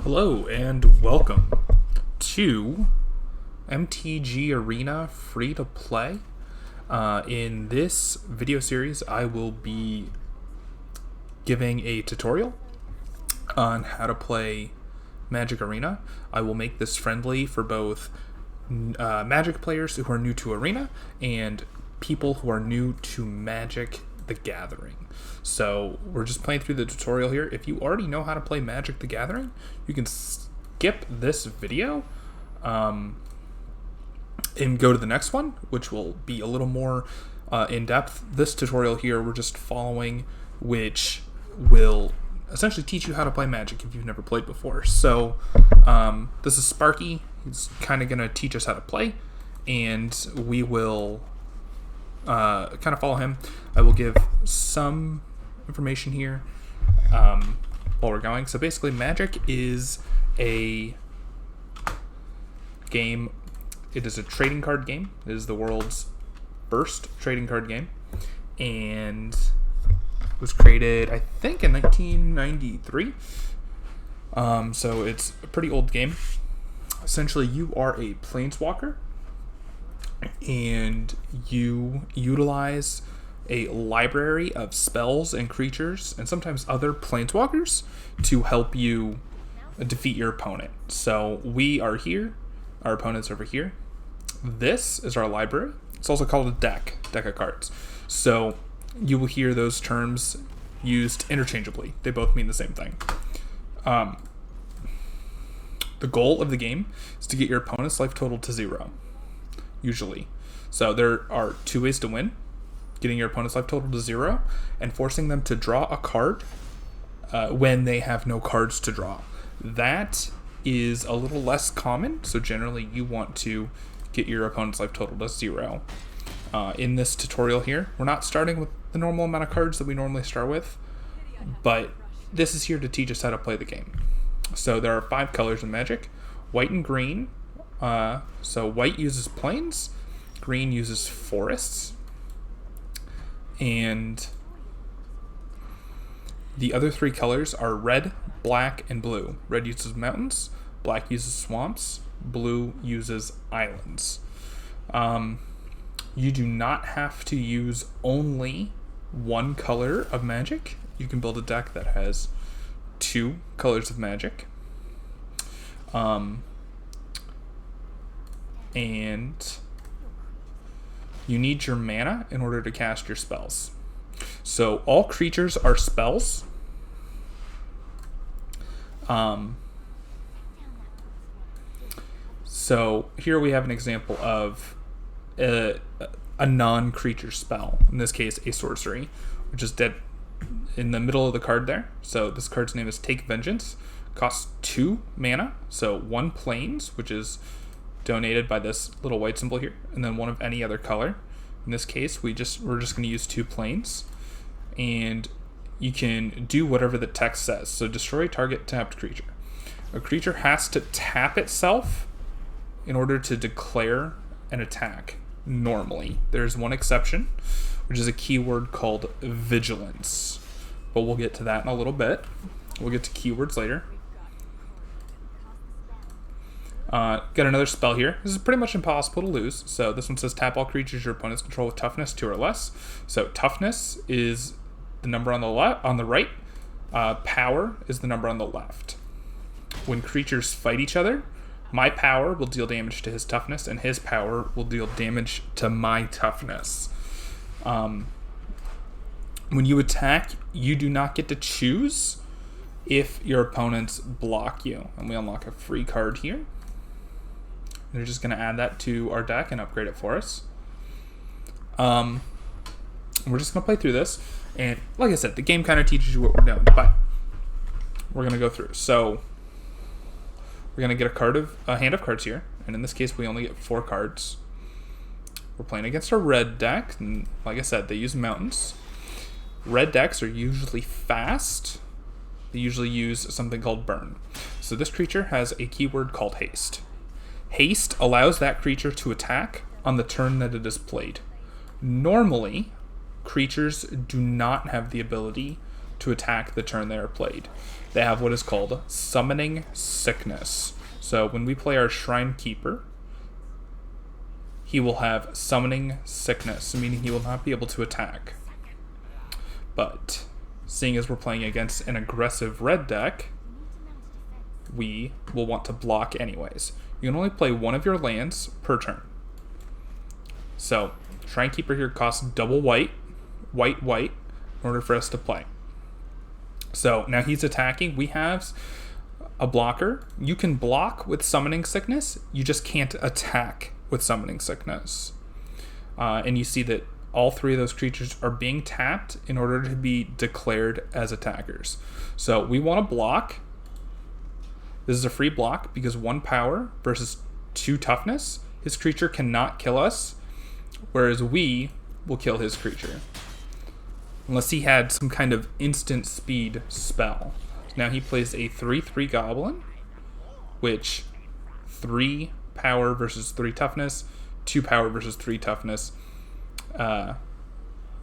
Hello and welcome to MTG Arena Free to Play. In this video series, I will be giving a tutorial on how to play Magic Arena. I will make this friendly for both Magic players who are new to Arena and people who are new to Magic the Gathering. So we're just playing through the tutorial here. If you already know how to play Magic the Gathering, you can skip this video and go to the next one, which will be a little more in-depth. This tutorial here we're just following, which will essentially teach you how to play Magic if you've never played before. So this is Sparky. He's kind of going to teach us how to play, and we will kind of follow him. I will give some information here while we're going. So basically, Magic is a game. It is a trading card game. It is the world's first trading card game, and it was created, I think, in 1993. So it's a pretty old game. Essentially, you are a planeswalker, and you utilize a library of spells and creatures and sometimes other planeswalkers to help you defeat your opponent. So we are here, our opponent's over here. This is our library. It's also called a deck of cards. So you will hear those terms used interchangeably. They both mean the same thing. The goal of the game is to get your opponent's life total to 0, usually. So there are two ways to win: getting your opponent's life total to 0 and forcing them to draw a card when they have no cards to draw. That is a little less common, so generally you want to get your opponent's life total to 0. In this tutorial here, we're not starting with the normal amount of cards that we normally start with, but this is here to teach us how to play the game. So there are 5 colors in Magic: white and green. So white uses plains, green uses forests, and the other 3 colors are red, black, and blue. Red uses mountains, black uses swamps, blue uses islands. You do not have to use only one color of Magic. You can build a deck that has 2 colors of Magic. And you need your mana in order to cast your spells. So all creatures are spells. So here we have an example of a non-creature spell. In this case, a sorcery, which is dead in the middle of the card there. So this card's name is Take Vengeance. Costs 2 mana, so 1 plains, which is donated by this little white symbol here, and then 1 of any other color. In this case, we're just going to use 2 plains, and you can do whatever the text says. So destroy target tapped creature. A creature has to tap itself in order to declare an attack. Normally, there's one exception, which is a keyword called vigilance, but we'll get to that in a little bit. We'll get to keywords later. Got another spell here. This is pretty much impossible to lose. So this one says tap all creatures your opponents control with toughness 2 or less. So toughness is the number on the right. Power is the number on the left. When creatures fight each other, my power will deal damage to his toughness, and his power will deal damage to my toughness. When you attack, you do not get to choose if your opponents block you. And we unlock a free card here. They're just going to add that to our deck and upgrade it for us. We're just going to play through this. And like I said, the game kind of teaches you what we're doing, but we're going to go through. So we're going to get a hand of cards here. And in this case, we only get 4 cards. We're playing against a red deck. And like I said, they use mountains. Red decks are usually fast. They usually use something called burn. So this creature has a keyword called haste. Haste allows that creature to attack on the turn that it is played. Normally, creatures do not have the ability to attack the turn they are played. They have what is called Summoning Sickness. So when we play our Shrine Keeper, he will have Summoning Sickness, meaning he will not be able to attack. But seeing as we're playing against an aggressive red deck, we will want to block anyways. You can only play one of your lands per turn. So Shrine Keeper here costs double white, white, in order for us to play. So now he's attacking. We have a blocker. You can block with Summoning Sickness. You just can't attack with Summoning Sickness. And you see that all three of those creatures are being tapped in order to be declared as attackers. So we want to block. This is a free block because 1 power versus 2 toughness. His creature cannot kill us, whereas we will kill his creature. Unless he had some kind of instant speed spell. Now he plays a 3/3 goblin, which 3 power versus 3 toughness, 2 power versus 3 toughness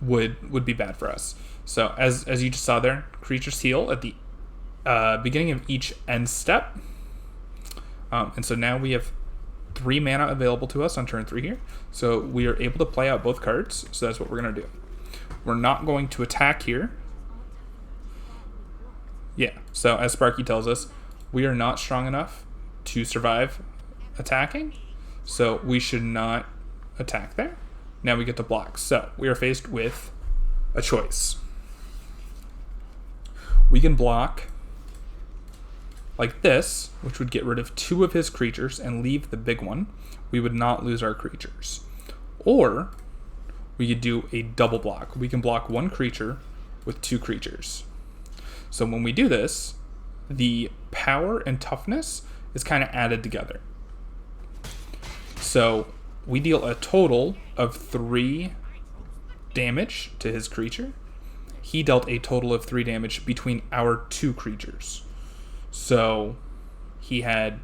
would be bad for us. So as you just saw there, creatures heal at the beginning of each end step. And so now we have 3 mana available to us on turn 3 here. So we are able to play out both cards. So that's what we're going to do. We're not going to attack here. Yeah, so as Sparky tells us, we are not strong enough to survive attacking. So we should not attack there. Now we get to block. So we are faced with a choice. We can block like this, which would get rid of 2 of his creatures and leave the big one. We would not lose our creatures. Or we could do a double block. We can block 1 creature with 2 creatures. So when we do this, the power and toughness is kind of added together. So we deal a total of 3 damage to his creature. He dealt a total of 3 damage between our 2 creatures. So he had,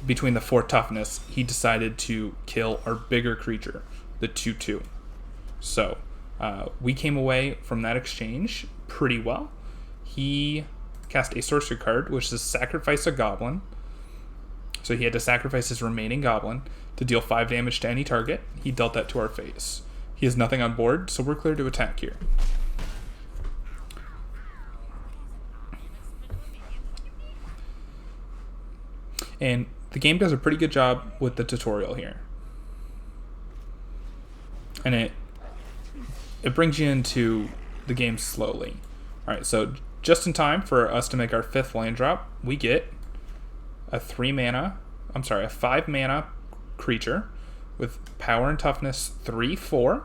between the 4 toughness, he decided to kill our bigger creature, the 2/2. So we came away from that exchange pretty well. He cast a sorcery card, which is sacrifice a goblin. So he had to sacrifice his remaining goblin to deal 5 damage to any target. He dealt that to our face. He has nothing on board, so we're clear to attack here. And the game does a pretty good job with the tutorial here. And it brings you into the game slowly. Alright, so just in time for us to make our 5th land drop, we get a 5 mana creature with power and toughness 3/4.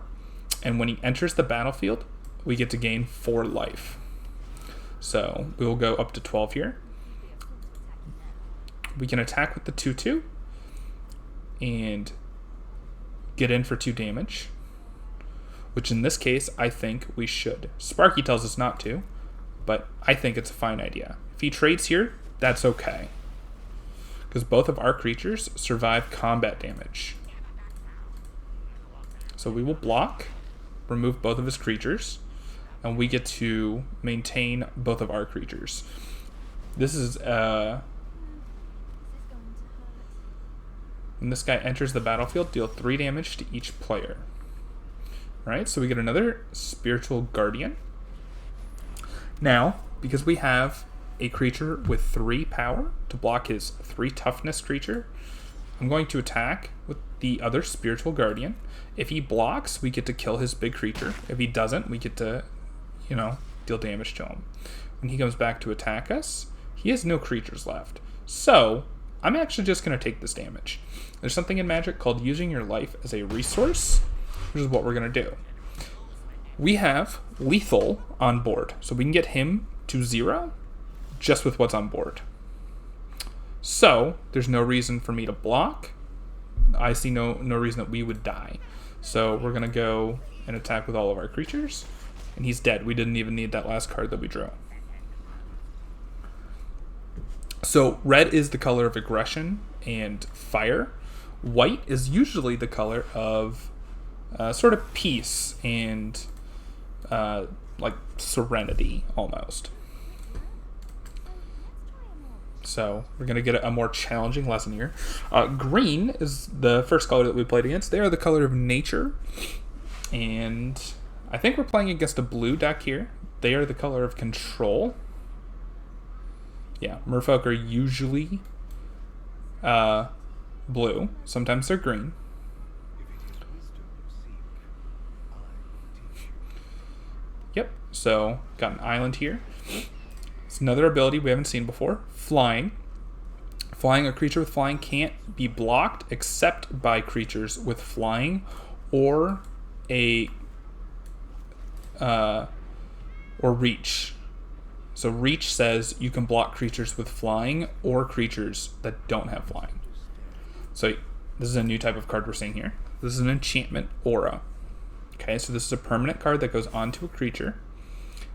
And when he enters the battlefield, we get to gain 4 life. So we will go up to 12 here. We can attack with the 2/2 and get in for 2 damage, which in this case, I think we should. Sparky tells us not to, but I think it's a fine idea. If he trades here, that's okay, because both of our creatures survive combat damage. So we will block, remove both of his creatures, and we get to maintain both of our creatures. This is when this guy enters the battlefield, deal 3 damage to each player. Alright, so we get another Spiritual Guardian. Now, because we have a creature with 3 power to block his 3 toughness creature, I'm going to attack with the other Spiritual Guardian. If he blocks, we get to kill his big creature. If he doesn't, we get to, deal damage to him. When he comes back to attack us, he has no creatures left. So I'm actually just going to take this damage. There's something in Magic called using your life as a resource, which is what we're going to do. We have lethal on board, so we can get him to 0 just with what's on board. So there's no reason for me to block. I see no reason that we would die. So we're going to go and attack with all of our creatures, and he's dead. We didn't even need that last card that we drew. So red is the color of aggression and fire. White is usually the color of sort of peace and like Serenity almost. So we're going to get a more challenging lesson here. Green is the first color that we played against. They are the color of nature. And I think we're playing against a blue deck here. They are the color of control. Yeah, merfolk are usually blue. Sometimes they're green. Yep, so got an island here. It's another ability we haven't seen before. Flying. Flying, a creature with flying can't be blocked except by creatures with flying or or reach. So reach says you can block creatures with flying or creatures that don't have flying. So this is a new type of card we're seeing here. This is an enchantment, Aura. Okay, so this is a permanent card that goes onto a creature.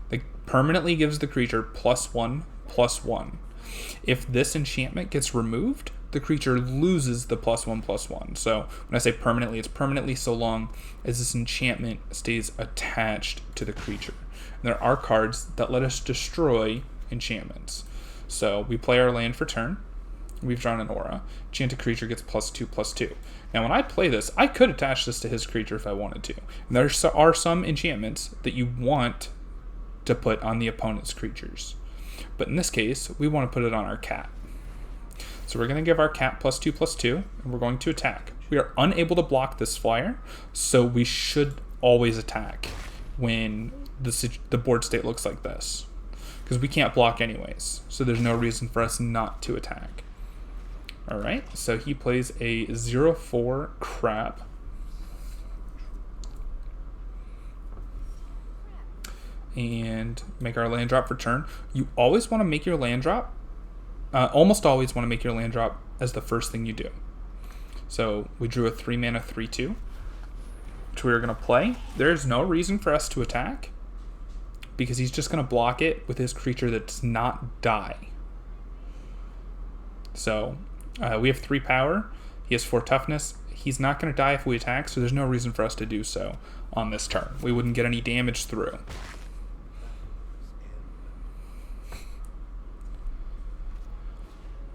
That permanently gives the creature +1/+1. If this enchantment gets removed, the creature loses the +1/+1. So when I say permanently, it's permanently so long as this enchantment stays attached to the creature. And there are cards that let us destroy enchantments. So we play our land for turn. We've drawn an Aura. Enchanted creature gets +2/+2. Now when I play this, I could attach this to his creature if I wanted to. And there are some enchantments that you want to put on the opponent's creatures. But in this case, we want to put it on our cat. So we're going to give our cat +2/+2, and we're going to attack. We are unable to block this flyer, so we should always attack when the board state looks like this. Because we can't block anyways, so there's no reason for us not to attack. Alright, so he plays a 0/4 crab. And make our land drop for turn. You always want to make your land drop, almost always want to make your land drop as the first thing you do. So we drew a 3-mana 3/2, which we are going to play. There's no reason for us to attack, because he's just going to block it with his creature that does not die. So we have 3 power, he has 4 toughness. He's not going to die if we attack, so there's no reason for us to do so on this turn. We wouldn't get any damage through.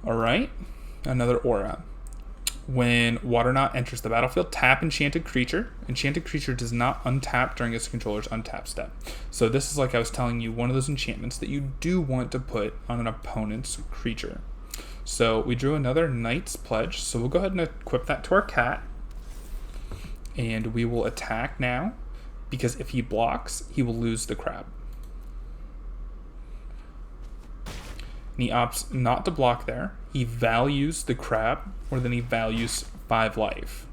Alright, another Aura. When Waterknot enters the battlefield, tap Enchanted Creature. Enchanted Creature does not untap during its controller's untap step. So this is, like I was telling you, one of those enchantments that you do want to put on an opponent's creature. So we drew another Knight's Pledge, so we'll go ahead and equip that to our cat. And we will attack now, because if he blocks, he will lose the crab. And he opts not to block there. He values the crab more than he values 5 life.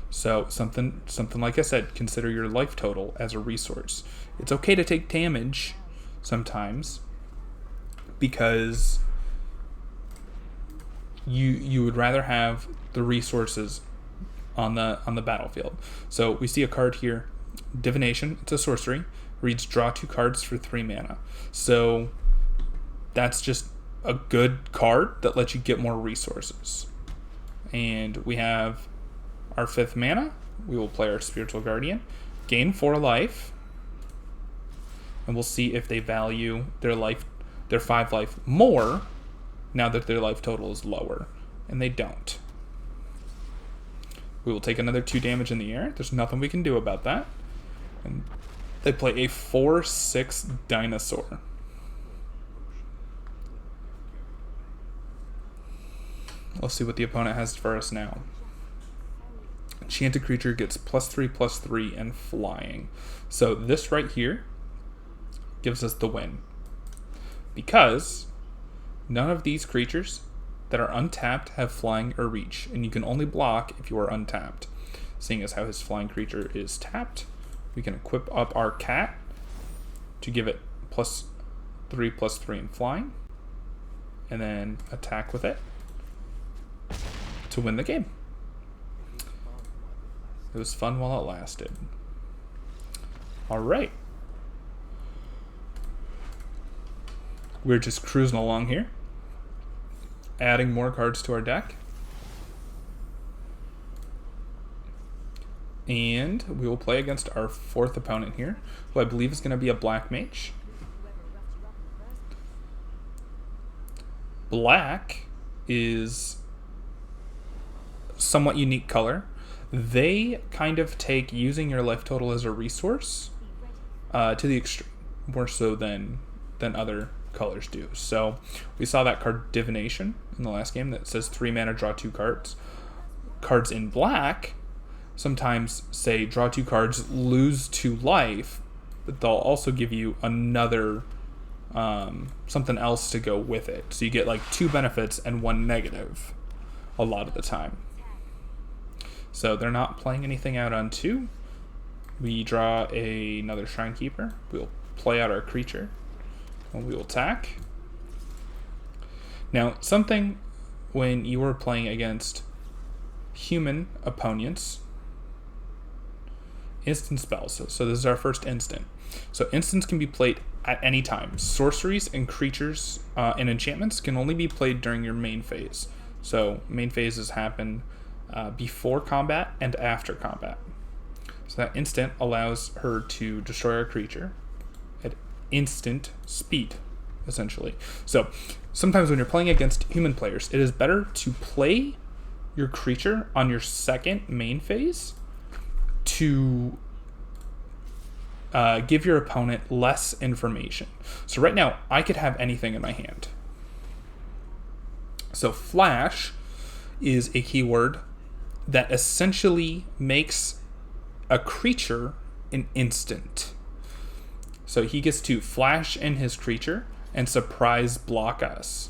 So something like I said, consider your life total as a resource. It's okay to take damage sometimes, because you would rather have the resources on the battlefield. So we see a card here, Divination. It's a sorcery. Reads draw 2 cards for 3 mana. So that's just a good card that lets you get more resources. And we have our 5th mana. We will play our Spiritual Guardian, gain 4 life, and we'll see if they value their 5 life more now that their life total is lower, and they don't. We will take another 2 damage in the air. There's nothing we can do about that. And they play a 4/6 dinosaur. Let's see what the opponent has for us now. Enchanted Creature gets +3/+3 and flying. So this right here gives us the win, because none of these creatures that are untapped have flying or reach, and you can only block if you are untapped. Seeing as how his flying creature is tapped, we can equip up our cat to give it +3/+3 in flying, and then attack with it to win the game. It was fun while it lasted. Alright. We're just cruising along here, adding more cards to our deck. And we will play against our fourth opponent here, who I believe is going to be a black mage. Black is somewhat unique color. They kind of take using your life total as a resource to the extreme, more so than other colors do. So we saw that card Divination in the last game that says 3 mana, draw 2 cards. Cards in black sometimes say draw 2 cards, lose 2 life, but they'll also give you another something else to go with it. So you get like 2 benefits and 1 negative a lot of the time. So they're not playing anything out on 2. We draw another Shrine Keeper. We'll play out our creature and we will attack. Now, something when you are playing against human opponents, instant spells. So this is our first instant. So instants can be played at any time. Sorceries and creatures and enchantments can only be played during your main phase. So main phases happen before combat and after combat. So that instant allows her to destroy our creature at instant speed, essentially. So sometimes when you're playing against human players, it is better to play your creature on your second main phase to give your opponent less information. So right now, I could have anything in my hand. So flash is a keyword that essentially makes a creature an instant. So he gets to flash in his creature and surprise block us.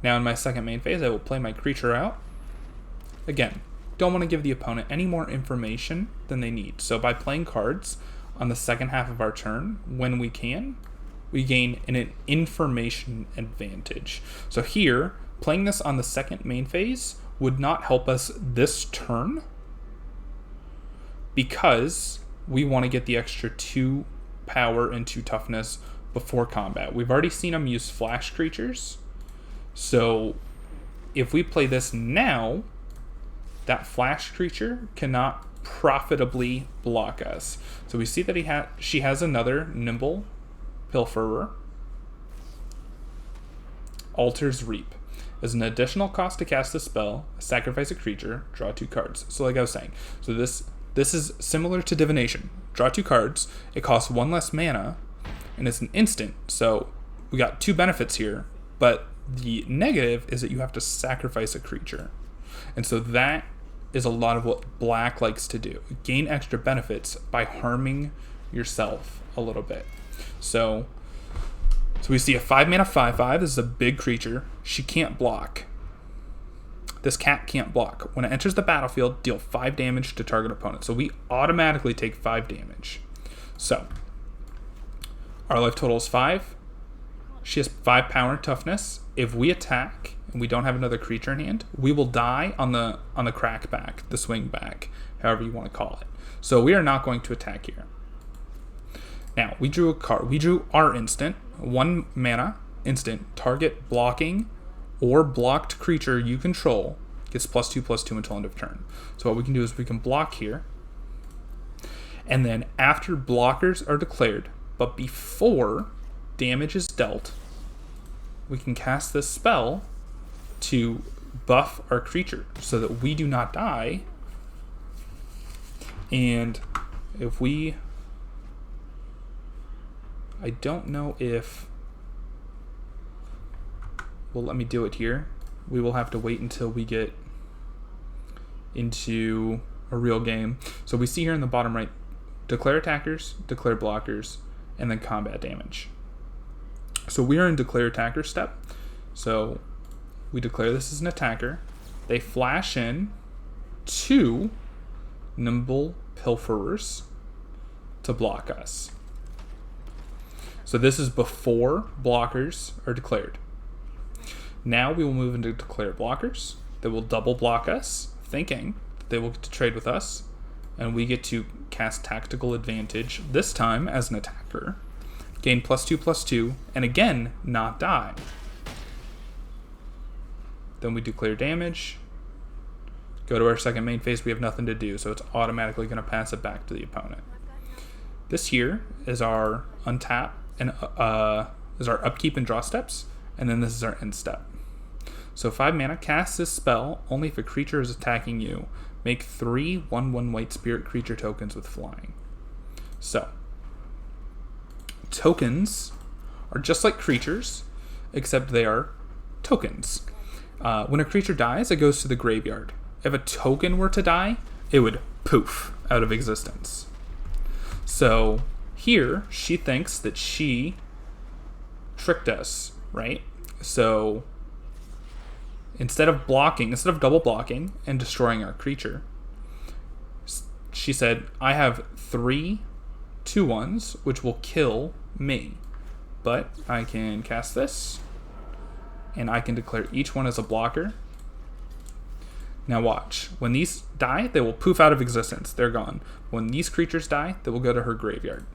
Now in my second main phase, I will play my creature out. Again, don't want to give the opponent any more information than they need. So by playing cards on the second half of our turn, when we can, we gain an information advantage. So here, playing this on the second main phase would not help us this turn because we want to get the extra 2 power and 2 toughness before combat. We've already seen him use flash creatures. So if we play this now, that flash creature cannot profitably block us. So we see that she has another Nimble Pilferer. Altar's Reap. As an additional cost to cast a spell, sacrifice a creature, draw 2 cards. So like I was saying, so this is similar to Divination. Draw 2 cards, it costs 1 less mana, and it's an instant. So we got 2 benefits here, but the negative is that you have to sacrifice a creature. And so that is a lot of what black likes to do. Gain extra benefits by harming yourself a little bit. So we see a 5 mana 5/5. This is a big creature. She can't block. This cat can't block. When it enters the battlefield, deal 5 damage to target opponent. So we automatically take 5 damage. So our life total is 5. She has 5 power and toughness. If we attack and we don't have another creature in hand, we will die on the crack back, the swing back, however you want to call it. So we are not going to attack here. Now, we drew a card. We drew our instant, 1 mana instant. Target blocking or blocked creature you control gets +2/+2 until end of turn. So what we can do is we can block here. And then after blockers are declared, but before damage is dealt, we can cast this spell to buff our creature so that we do not die. And if we... I don't know if... Well, let me do it here. We will have to wait until we get into a real game. So we see here in the bottom right, declare attackers, declare blockers, and then combat damage. So we are in declare attacker step. So we declare this as an attacker. They flash in 2 Nimble Pilferers to block us. So this is before blockers are declared. Now we will move into declare blockers. They will double block us, thinking they will get to trade with us, and we get to cast tactical advantage, this time as an attacker, gain +2/+2, and again, not die. Then we declare damage, Go to our second main phase, we have nothing to do, so it's automatically going to pass it back to the opponent. This here is our untap and is our upkeep and draw steps, and then this is our end step. So 5 mana, cast this spell only if a creature is attacking you. Make 3 1/1 white spirit creature tokens with flying. So, tokens are just like creatures, except they are tokens. When a creature dies, it goes to the graveyard. If a token were to die, it would poof out of existence. So here, she thinks that she tricked us, right? So instead of double blocking and destroying our creature, she said, I have 3 2/1s, which will kill me. But I can cast this, and I can declare each one as a blocker. Now watch. When these die, they will poof out of existence. They're gone. When these creatures die, they will go to her graveyard.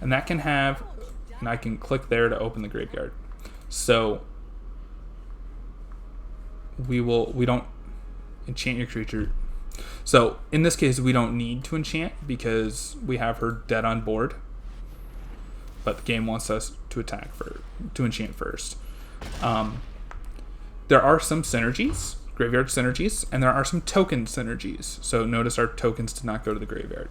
And that can have, and I can click there to open the graveyard. So we don't enchant your creature. So in this case, we don't need to enchant because we have her dead on board. But the game wants us to enchant first. There are some synergies, graveyard synergies, and there are some token synergies. So notice our tokens did not go to the graveyard.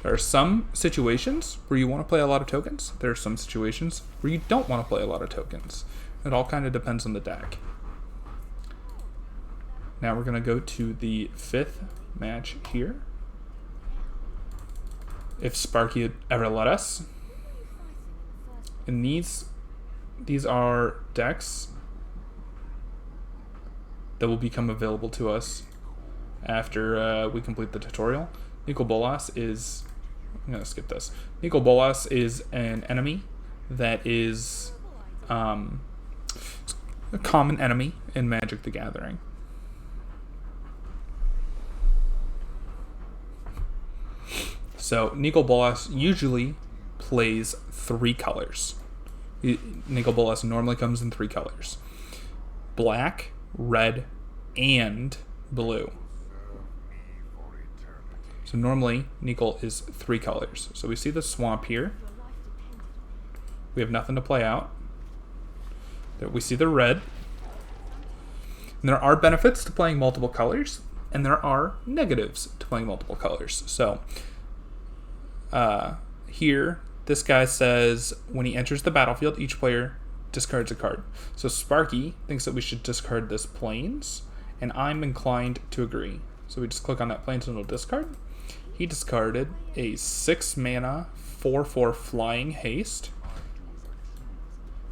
There are some situations where you want to play a lot of tokens. There are some situations where you don't want to play a lot of tokens. It all kind of depends on the deck. Now we're going to go to the 5th match here. If Sparky would ever let us. And these are decks that will become available to us after we complete the tutorial. Nicol Bolas is, I'm going to skip this. Nicol Bolas is an enemy that is a common enemy in Magic the Gathering. So Nicol Bolas usually plays 3 colors. Nicol Bolas normally comes in 3 colors. Black, red, and blue. So normally Nicol is 3 colors. So we see the swamp here. We have nothing to play out. We see the red. And there are benefits to playing multiple colors, and there are negatives to playing multiple colors. So here, this guy says when he enters the battlefield, each player discards a card. So Sparky thinks that we should discard this Plains, and I'm inclined to agree. So we just click on that Plains and it'll discard. He discarded a 6 mana 4/4 flying haste.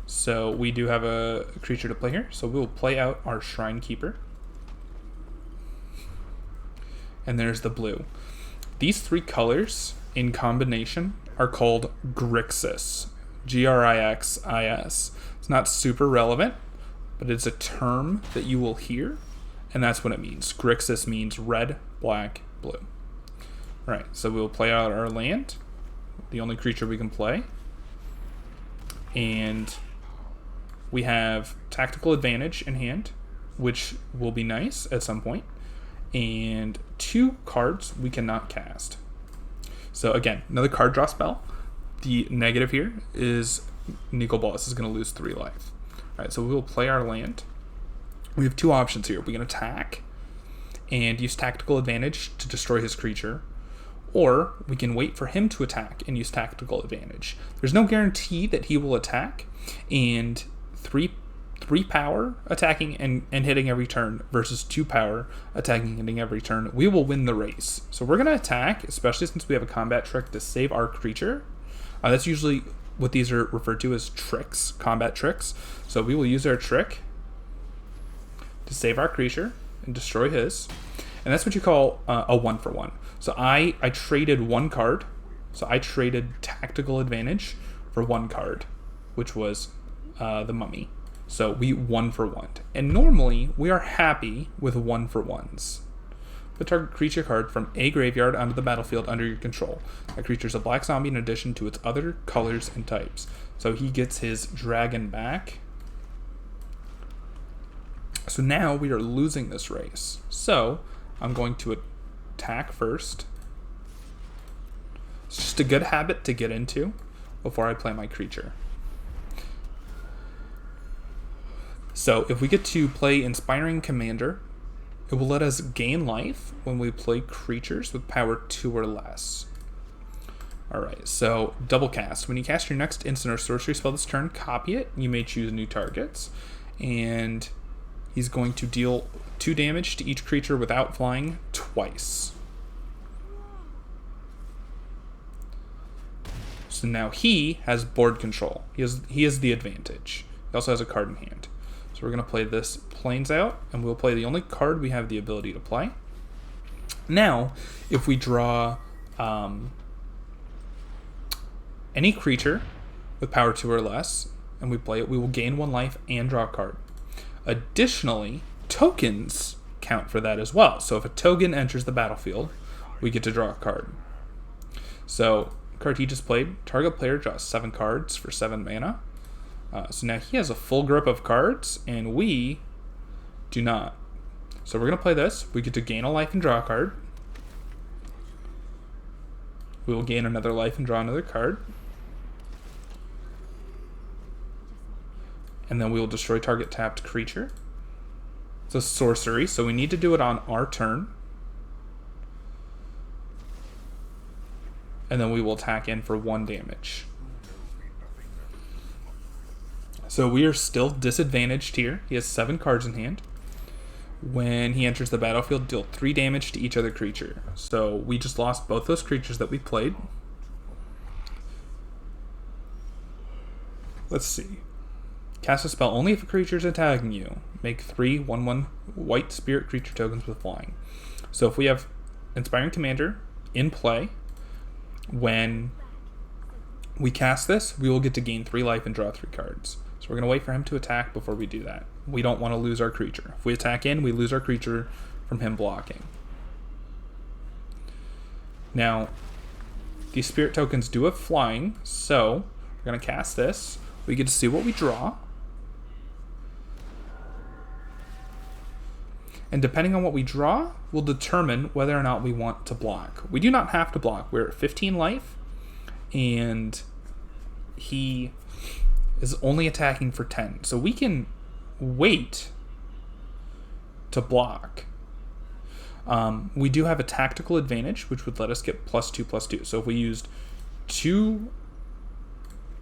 So we do have a creature to play here. So we will play out our Shrine Keeper. And there's the blue. These 3 colors in combination are called Grixis. Grixis. It's not super relevant, but it's a term that you will hear, and that's what it means. Grixis means red, black, blue. All right, so we'll play out our land, the only creature we can play, and we have tactical advantage in hand, which will be nice at some point, and 2 cards we cannot cast. So again, another card draw spell. The negative here is Nicol Bolas is going to lose 3 life. All right, so we will play our land. We have 2 options here. We can attack and use tactical advantage to destroy his creature, or we can wait for him to attack and use tactical advantage. There's no guarantee that he will attack, and 3 power attacking and hitting every turn versus 2 power attacking and hitting every turn, we will win the race. So we're going to attack, especially since we have a combat trick to save our creature. That's usually what these are referred to as tricks, combat tricks. So we will use our trick to save our creature and destroy his. And that's what you call a 1-for-1. So I traded 1 card. So I traded tactical advantage for 1 card, which was the mummy. So we 1-for-1. And normally we are happy with 1-for-1s. Put target creature card from a graveyard onto the battlefield under your control. That creature is a black zombie in addition to its other colors and types. So he gets his dragon back. So now we are losing this race. So I'm going to attack first. It's just a good habit to get into before I play my creature. So if we get to play Inspiring Commander, it will let us gain life when we play creatures with power 2 or less. Alright, so double cast. When you cast your next instant or sorcery spell this turn, copy it. You may choose new targets. And he's going to deal 2 damage to each creature without flying twice. So now he has board control. He has the advantage. He also has a card in hand. So we're going to play this Plains out, and we'll play the only card we have the ability to play. Now, if we draw any creature with power 2 or less, and we play it, we will gain 1 life and draw a card. Additionally, tokens count for that as well. So if a token enters the battlefield, we get to draw a card. So, card he just played, target player draws 7 cards for 7 mana. So now he has a full grip of cards, and we do not. So we're going to play this. We get to gain a life and draw a card. We will gain another life and draw another card. And then we will destroy target tapped creature. It's a sorcery, so we need to do it on our turn. And then we will attack in for 1 damage. So we are still disadvantaged here. He has 7 cards in hand. When he enters the battlefield, deal 3 damage to each other creature. So we just lost both those creatures that we played. Let's see. Cast a spell only if a creature is attacking you. Make 3 1/1 white spirit creature tokens with flying. So if we have Inspiring Commander in play, when we cast this, we will get to gain 3 life and draw 3 cards. So we're going to wait for him to attack before we do that. We don't want to lose our creature. If we attack in, we lose our creature from him blocking. Now, these spirit tokens do have flying, so we're going to cast this. We get to see what we draw. And depending on what we draw, will determine whether or not we want to block. We do not have to block. We're at 15 life, and he is only attacking for 10. So we can wait to block. We do have a tactical advantage, which would let us get +2/+2. So if we used 2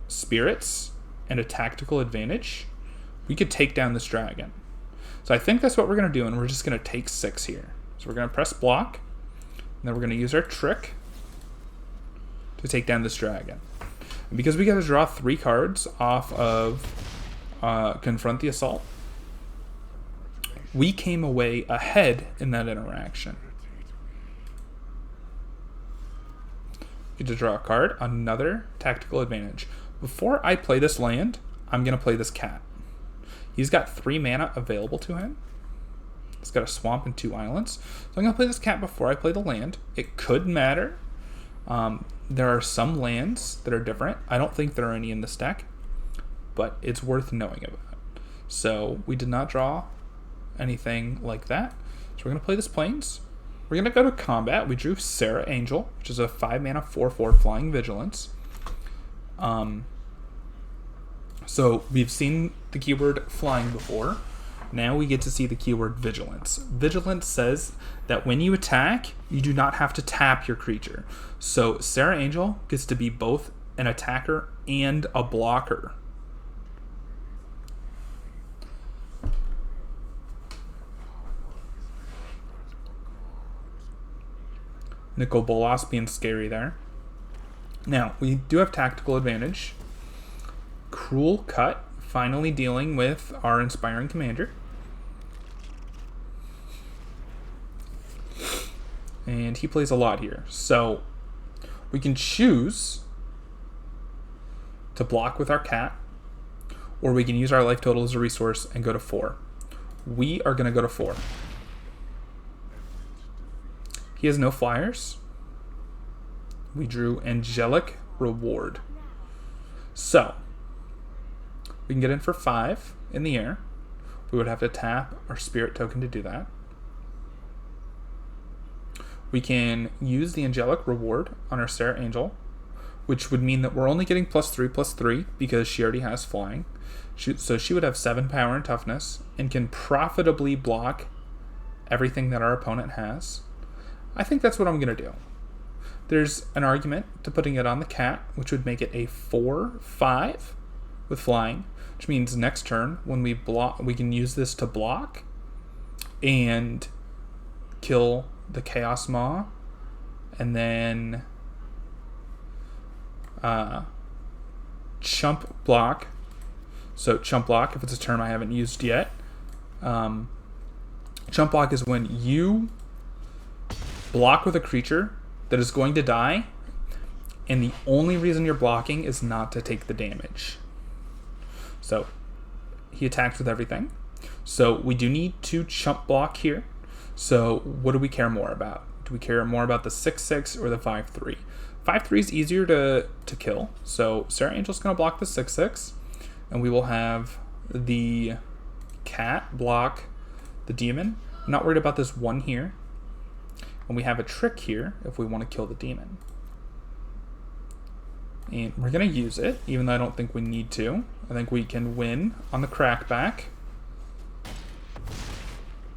spirits and a tactical advantage, we could take down this dragon. So I think that's what we're going to do, and we're just going to take 6 here. So we're going to press block, and then we're going to use our trick to take down this dragon. And because we got to draw 3 cards off of Confront the Assault, we came away ahead in that interaction. Get to draw a card, another tactical advantage. Before I play this land, I'm going to play this cat. He's got 3 mana available to him. He's got a swamp and 2 islands. So I'm going to play this cat before I play the land. It could matter. There are some lands that are different. I don't think there are any in this deck, but it's worth knowing about. So we did not draw anything like that. So we're going to play this Plains. We're going to go to combat. We drew Sarah Angel, which is a 5 mana 4/4 flying vigilance. So we've seen the keyword flying before. Now we get to see the keyword vigilance. Vigilance says that when you attack, you do not have to tap your creature. So Sarah Angel gets to be both an attacker and a blocker. Nicol Bolas being scary there. Now, we do have tactical advantage. Cruel Cut, finally dealing with our Inspiring Commander. And he plays a lot here. So, we can choose to block with our cat, or we can use our life total as a resource and go to 4. We are going to go to 4. He has no flyers. We drew Angelic Reward. So, we can get in for 5 in the air. We would have to tap our spirit token to do that. We can use the angelic reward on our Sarah Angel, which would mean that we're only getting +3/+3 because she already has flying. So she would have 7 power and toughness and can profitably block everything that our opponent has. I think that's what I'm going to do. There's an argument to putting it on the cat, which would make it a 4/5 with flying, which means next turn when we block, we can use this to block and kill the Chaos Maw, and then chump block. So chump block, if it's a term I haven't used yet, chump block is when you block with a creature that is going to die, and the only reason you're blocking is not to take the damage. So he attacked with everything. So we do need to chump block here. So what do we care more about? Do we care more about the 6/6 or the 5/3? 5/3 is easier to kill. So Sarah Angel's going to block the 6/6, and we will have the cat block the demon. I'm not worried about this one here. And we have a trick here if we want to kill the demon. And we're going to use it, even though I don't think we need to. I think we can win on the crackback.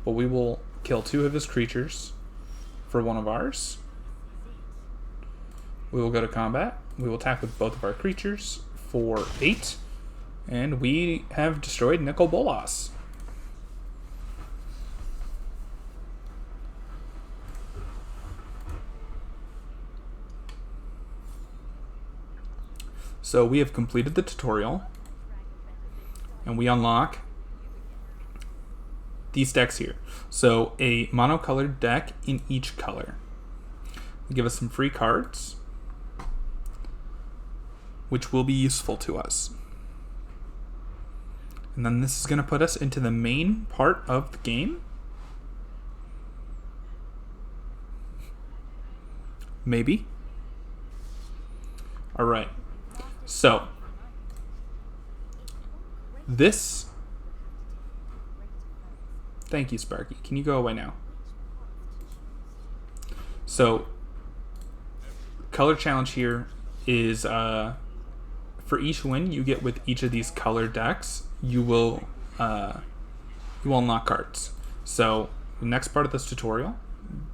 But we will kill 2 of his creatures for 1 of ours. We will go to combat. We will attack with both of our creatures for 8. And we have destroyed Nicol Bolas. So we have completed the tutorial, and we unlock these decks here. So a monocolored deck in each color. They give us some free cards, which will be useful to us. And then this is going to put us into the main part of the game. Maybe. All right. So this, thank you, Sparky. Can you go away now? So color challenge here is for each win you get with each of these color decks, you will unlock cards. So the next part of this tutorial,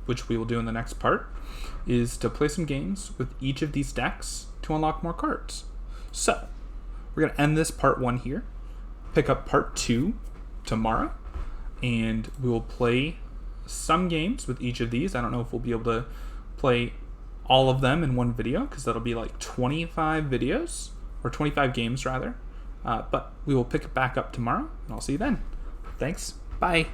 which we will do in the next part, is to play some games with each of these decks to unlock more cards. So we're going to end this part 1 here, pick up part 2 tomorrow, and we will play some games with each of these. I don't know if we'll be able to play all of them in one video, because that'll be like 25 videos, or 25 games rather. But we will pick it back up tomorrow, and I'll see you then. Thanks. Bye.